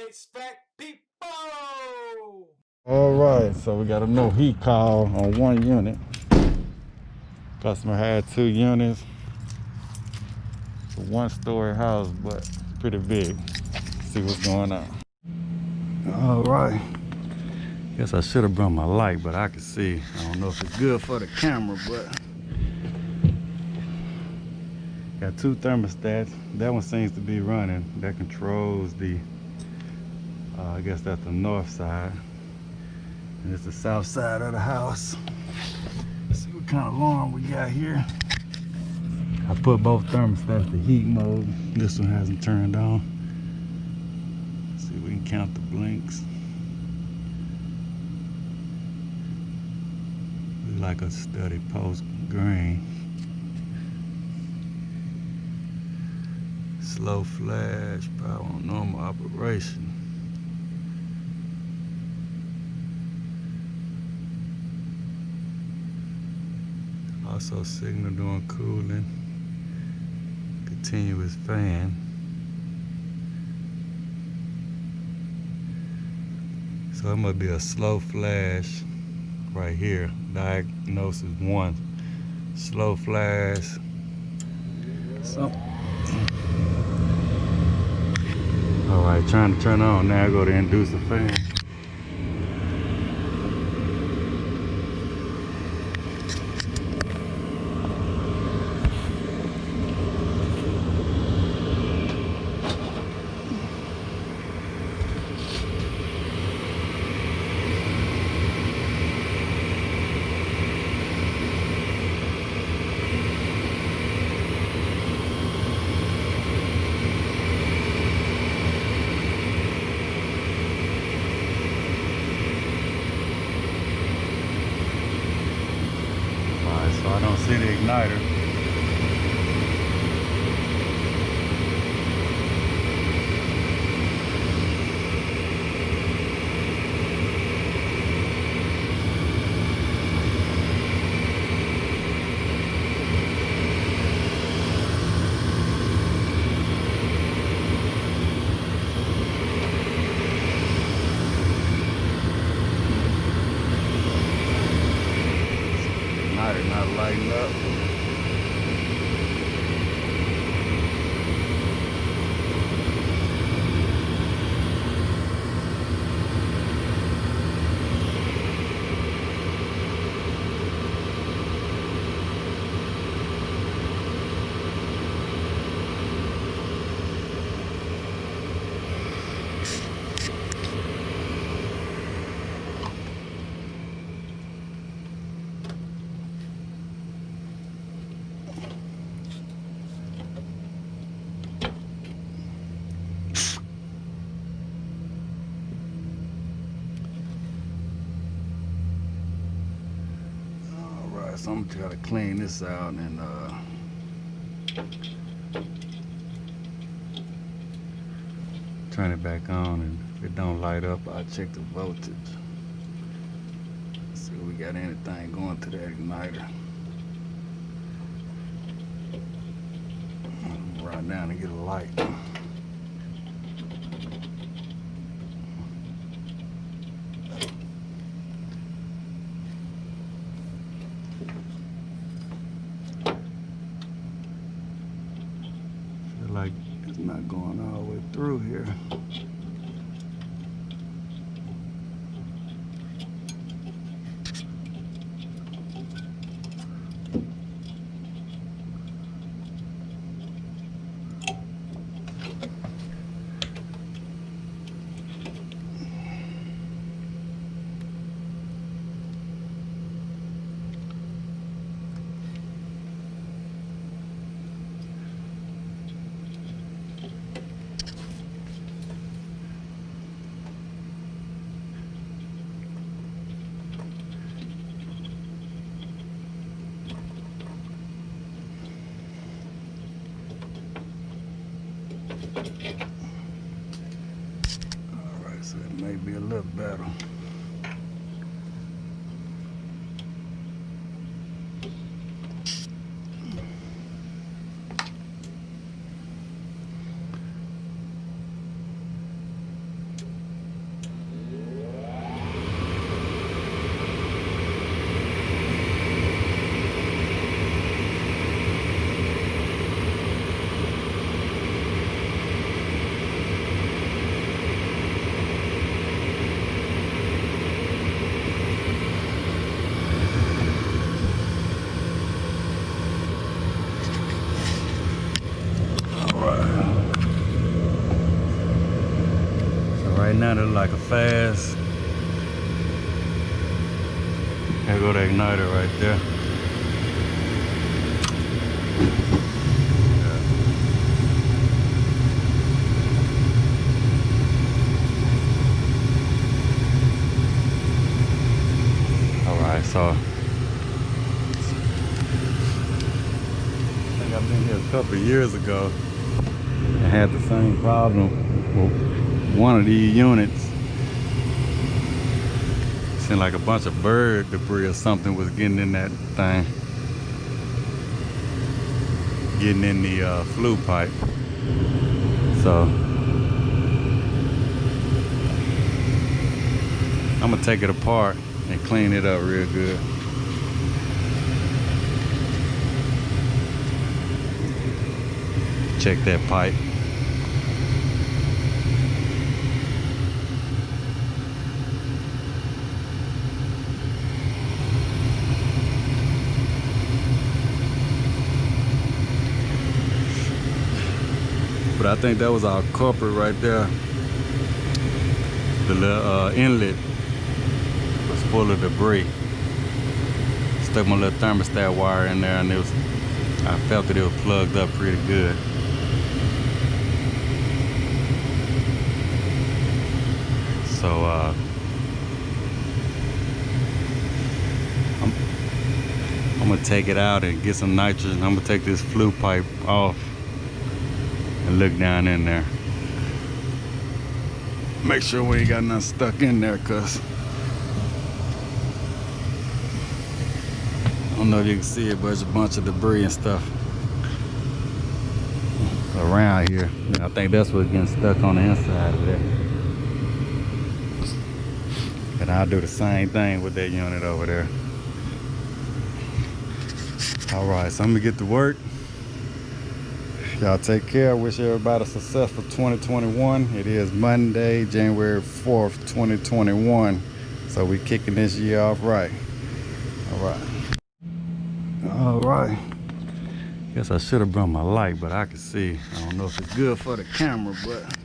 HVAC people! All right, so we got a no heat call on one unit. Customer had 2 units. It's a 1-story house, but pretty big. Let's see what's going on. All right. Guess I should have brought my light, but I can see. I don't know if it's good for the camera, but got 2 thermostats. That one seems to be running. That controls the, I guess that's the north side. And it's the south side of the house. Let's see what kind of alarm we got here. I put both thermostats to heat mode. This one hasn't turned on. Let's see if we can count the blinks. Looks like a steady post green. Slow flash, power on normal operation. Also signal during cooling. Continuous fan. So it must be a slow flash right here. Diagnosis 1. Slow flash. So, all right, trying to turn on. Now I go to induce the fan. So I don't see the igniter. Not lighting up. So I'm gonna try to clean this out and turn it back on, and if it don't light up, I'll check the voltage. See if we got anything going to the igniter. Right down and get a light. Like it's not going all the way through here. Alright, so it may be a little better. Right now they're like a fast. There go the igniter right there. Alright, so I think I've been here a couple of years ago and had the same problem with one of these units. Seemed like a bunch of bird debris or something was getting in that thing, getting in the flue pipe. So I'm gonna take it apart and clean it up real good. Check that pipe. But I think that was our culprit right there. The little inlet was full of debris. Stuck my little thermostat wire in there, and I felt that it was plugged up pretty good. So I'm gonna take it out and get some nitrogen. I'm gonna take this flue pipe off and look down in there. Make sure we ain't got nothing stuck in there, cause I don't know if you can see it, but there's a bunch of debris and stuff around here. And I think that's what's getting stuck on the inside of it. And I'll do the same thing with that unit over there. All right, so I'm gonna get to work. Y'all take care. I wish everybody a successful 2021. It is Monday, January 4th, 2021. So we kicking this year off right. All right. Guess I should have brought my light, but I can see. I don't know if it's good for the camera, but